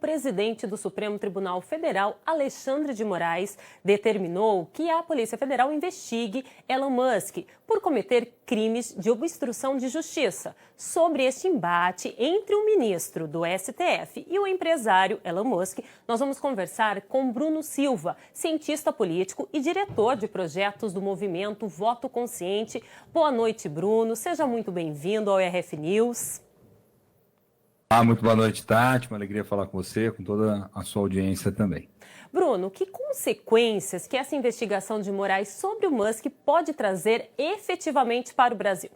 presidente do Supremo Tribunal Federal, Alexandre de Moraes, determinou que a Polícia Federal investigue Elon Musk por cometer crimes de obstrução de justiça. Sobre este embate entre o ministro do STF e o empresário Elon Musk, nós vamos conversar com Bruno Silva, cientista político e diretor de projetos do movimento Voto Consciente. Boa noite, Bruno. Seja muito bem-vindo ao RF News. Muito boa noite, Tati. Uma alegria falar com você, com toda a sua audiência também. Bruno, que consequências que essa investigação de Moraes sobre o Musk pode trazer efetivamente para o Brasil?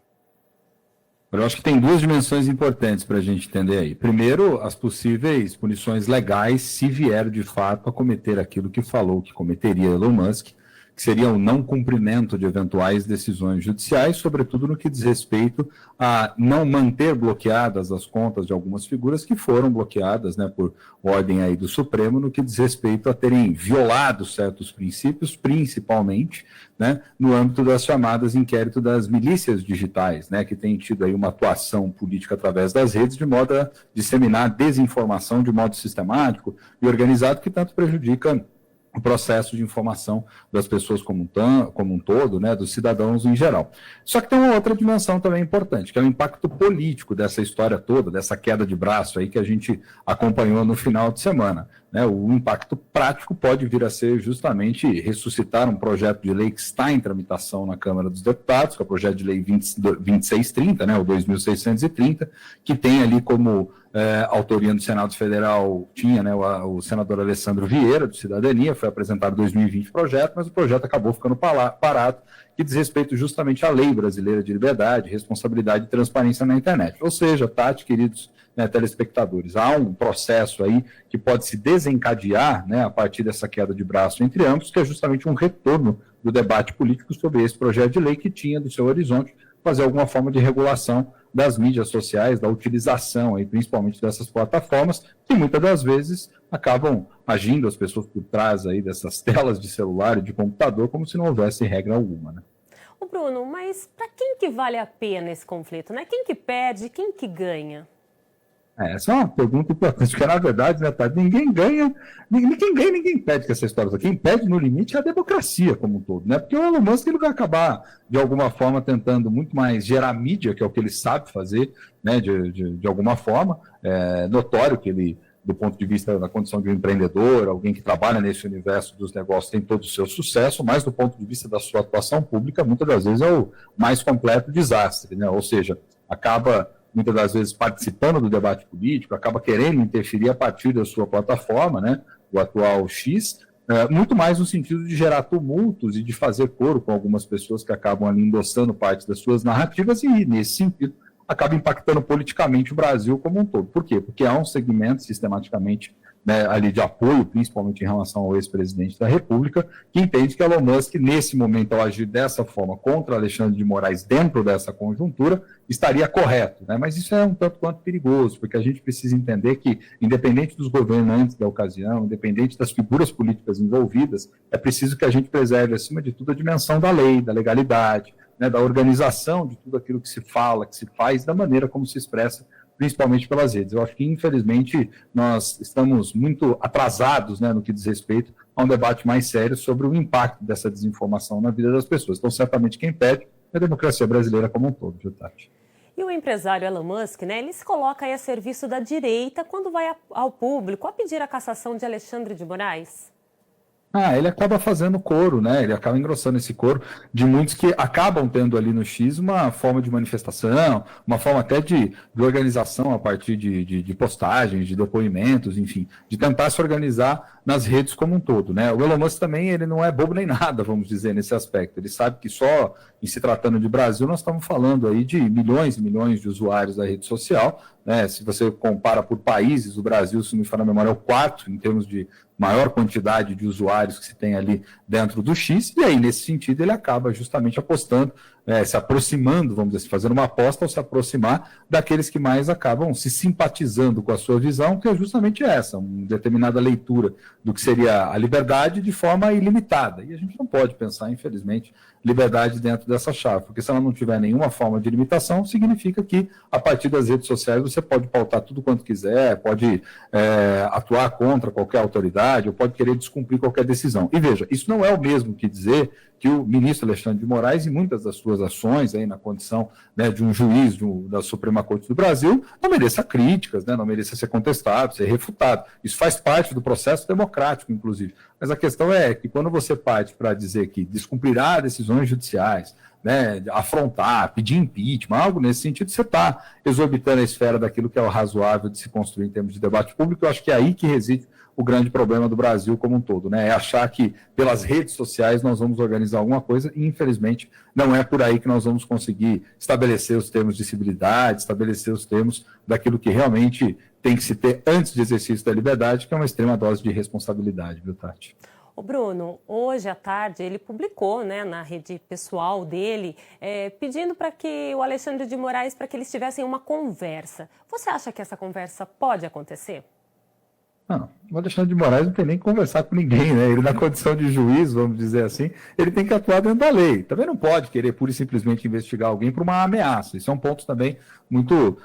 Eu acho que tem duas dimensões importantes para a gente entender aí. Primeiro, as possíveis punições legais se vier de fato a cometer aquilo que falou que cometeria Elon Musk, que seria o não cumprimento de eventuais decisões judiciais, sobretudo no que diz respeito a não manter bloqueadas as contas de algumas figuras que foram bloqueadas, né, por ordem aí do Supremo, no que diz respeito a terem violado certos princípios, principalmente, né, no âmbito das chamadas inquérito das milícias digitais, né, que tem tido aí uma atuação política através das redes de modo a disseminar desinformação de modo sistemático e organizado, que tanto prejudica o processo de informação das pessoas como um todo, né, dos cidadãos em geral. Só que tem uma outra dimensão também importante, que é o impacto político dessa história toda, dessa queda de braço aí que a gente acompanhou no final de semana, né? O impacto prático pode vir a ser justamente ressuscitar um projeto de lei que está em tramitação na Câmara dos Deputados, que é o projeto de lei 2630, né, o 2630, que tem ali como autoria do Senado Federal, tinha, né, o senador Alessandro Vieira, do Cidadania, foi apresentado em 2020 o projeto, mas o projeto acabou ficando parado, que diz respeito justamente à Lei Brasileira de Liberdade, Responsabilidade e Transparência na Internet. Ou seja, Tati, queridos, né, telespectadores, há um processo aí que pode se desencadear, né, a partir dessa queda de braço entre ambos, que é justamente um retorno do debate político sobre esse projeto de lei que tinha do seu horizonte fazer alguma forma de regulação das mídias sociais, da utilização aí, principalmente dessas plataformas, que muitas das vezes acabam agindo as pessoas por trás aí dessas telas de celular e de computador como se não houvesse regra alguma, né? Ô Bruno, mas para quem que vale a pena esse conflito, né? Quem que perde, quem que ganha? Essa é uma pergunta importante, porque na verdade, né, Tati, ninguém ganha, ninguém perde com essa história. Quem perde no limite é a democracia como um todo, né? Porque o Elon Musk ele vai acabar, de alguma forma, tentando muito mais gerar mídia, que é o que ele sabe fazer, né, de alguma forma. É notório que ele, do ponto de vista da condição de um empreendedor, alguém que trabalha nesse universo dos negócios, tem todo o seu sucesso, mas do ponto de vista da sua atuação pública, muitas das vezes é o mais completo desastre, né? Ou seja, acaba muitas das vezes participando do debate político, acaba querendo interferir a partir da sua plataforma, né, o atual X, muito mais no sentido de gerar tumultos e de fazer coro com algumas pessoas que acabam ali endossando parte das suas narrativas e, nesse sentido, acaba impactando politicamente o Brasil como um todo. Por quê? Porque há um segmento sistematicamente, né, ali de apoio, principalmente em relação ao ex-presidente da República, que entende que Elon Musk, nesse momento, ao agir dessa forma contra Alexandre de Moraes dentro dessa conjuntura, estaria correto, né? Mas isso é um tanto quanto perigoso, porque a gente precisa entender que, independente dos governantes da ocasião, independente das figuras políticas envolvidas, é preciso que a gente preserve, acima de tudo, a dimensão da lei, da legalidade, né, da organização de tudo aquilo que se fala, que se faz, da maneira como se expressa, principalmente pelas redes. Eu acho que, infelizmente, nós estamos muito atrasados, né, no que diz respeito a um debate mais sério sobre o impacto dessa desinformação na vida das pessoas. Então, certamente, quem pede é a democracia brasileira como um todo, viu, Tati? E o empresário Elon Musk, né, ele se coloca aí a serviço da direita quando vai ao público a pedir a cassação de Alexandre de Moraes? Ele acaba fazendo coro, né? Ele acaba engrossando esse coro de muitos que acabam tendo ali no X uma forma de manifestação, uma forma até de organização a partir de postagens, de depoimentos, enfim, de tentar se organizar nas redes como um todo, né? O Elon Musk também, ele não é bobo nem nada, vamos dizer, nesse aspecto. Ele sabe que só em se tratando de Brasil, nós estamos falando aí de milhões e milhões de usuários da rede social, né? Se você compara por países, o Brasil, se não me falha a memória, é o quarto em termos de maior quantidade de usuários que se tem ali dentro do X, e aí, nesse sentido, ele acaba justamente apostando se aproximando, vamos dizer, fazendo uma aposta ao se aproximar daqueles que mais acabam se simpatizando com a sua visão, que é justamente essa, uma determinada leitura do que seria a liberdade de forma ilimitada. E a gente não pode pensar, infelizmente, liberdade dentro dessa chave, porque se ela não tiver nenhuma forma de limitação, significa que, a partir das redes sociais, você pode pautar tudo quanto quiser, pode atuar contra qualquer autoridade, ou pode querer descumprir qualquer decisão. E veja, isso não é o mesmo que dizer que o ministro Alexandre de Moraes, em muitas das suas ações, aí na condição, né, de um juiz da Suprema Corte do Brasil, não mereça críticas, né, não mereça ser contestado, ser refutado. Isso faz parte do processo democrático, inclusive. Mas a questão é que quando você parte para dizer que descumprirá decisões judiciais, né, afrontar, pedir impeachment, algo nesse sentido, você está exorbitando a esfera daquilo que é o razoável de se construir em termos de debate público. Eu acho que é aí que reside o grande problema do Brasil como um todo, né? É achar que pelas redes sociais nós vamos organizar alguma coisa e, infelizmente, não é por aí que nós vamos conseguir estabelecer os termos de civilidade, estabelecer os termos daquilo que realmente tem que se ter antes do exercício da liberdade, que é uma extrema dose de responsabilidade, viu, Tati? O Bruno, hoje à tarde ele publicou, né, na rede pessoal dele, pedindo para que o Alexandre de Moraes, para que eles tivessem uma conversa. Você acha que essa conversa pode acontecer? Não, o Alexandre de Moraes não tem nem que conversar com ninguém, né? Ele, na condição de juiz, vamos dizer assim, ele tem que atuar dentro da lei. Também não pode querer pura e simplesmente investigar alguém por uma ameaça. Isso é um ponto também muito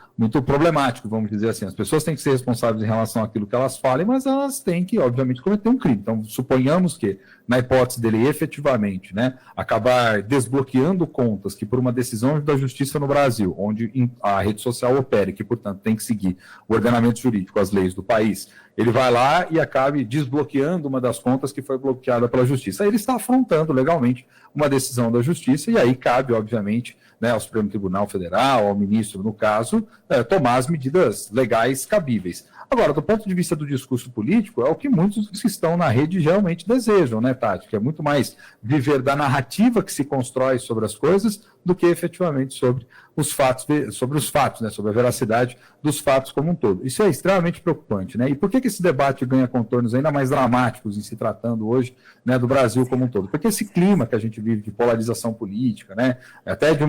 problemático, vamos dizer assim. As pessoas têm que ser responsáveis em relação àquilo que elas falem, mas elas têm que, obviamente, cometer um crime. Então, suponhamos que, na hipótese dele efetivamente, né, acabar desbloqueando contas que, por uma decisão da Justiça no Brasil, onde a rede social opere, que, portanto, tem que seguir o ordenamento jurídico, as leis do país, ele vai lá e acabe desbloqueando uma das contas que foi bloqueada pela Justiça. Aí ele está afrontando legalmente uma decisão da Justiça e aí cabe, obviamente, né, ao Supremo Tribunal Federal, ao ministro, no caso, tomar as medidas legais cabíveis. Agora, do ponto de vista do discurso político, é o que muitos que estão na rede realmente desejam, né, Tati? Que é muito mais viver da narrativa que se constrói sobre as coisas do que efetivamente sobre os fatos, né, sobre a veracidade dos fatos como um todo. Isso é extremamente preocupante, né? E por que esse debate ganha contornos ainda mais dramáticos em se tratando hoje, né, do Brasil como um todo? Porque esse clima que a gente vive de polarização política, né, até de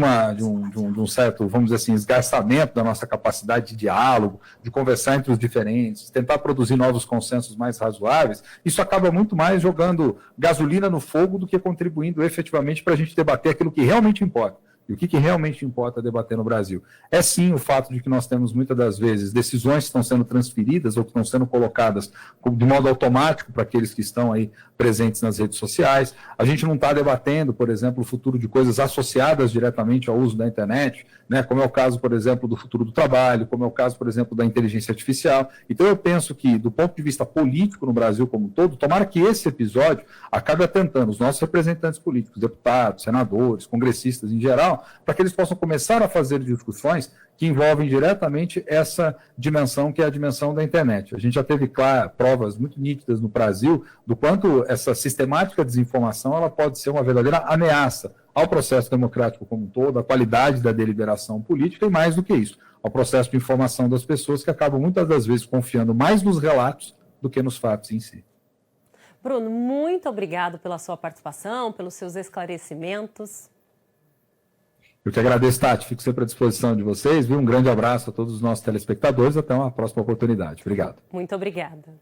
um certo, vamos dizer assim, esgarçamento da nossa capacidade de diálogo, de conversar entre os diferentes, tentar produzir novos consensos mais razoáveis, isso acaba muito mais jogando gasolina no fogo do que contribuindo efetivamente para a gente debater aquilo que realmente importa. E o que realmente importa debater no Brasil? É sim o fato de que nós temos muitas das vezes decisões que estão sendo transferidas ou que estão sendo colocadas de modo automático para aqueles que estão aí presentes nas redes sociais. A gente não está debatendo, por exemplo, o futuro de coisas associadas diretamente ao uso da internet, né? Como é o caso, por exemplo, do futuro do trabalho, como é o caso, por exemplo, da inteligência artificial. Então eu penso que, do ponto de vista político no Brasil como um todo, tomara que esse episódio acabe atentando os nossos representantes políticos, deputados, senadores, congressistas em geral, para que eles possam começar a fazer discussões que envolvem diretamente essa dimensão, que é a dimensão da internet. A gente já teve, claro, provas muito nítidas no Brasil do quanto essa sistemática desinformação ela pode ser uma verdadeira ameaça ao processo democrático como um todo, à qualidade da deliberação política e, mais do que isso, ao processo de informação das pessoas que acabam muitas das vezes confiando mais nos relatos do que nos fatos em si. Bruno, muito obrigado pela sua participação, pelos seus esclarecimentos. Eu que agradeço, Tati. Fico sempre à disposição de vocês. Um grande abraço a todos os nossos telespectadores. Até uma próxima oportunidade. Obrigado. Muito obrigada.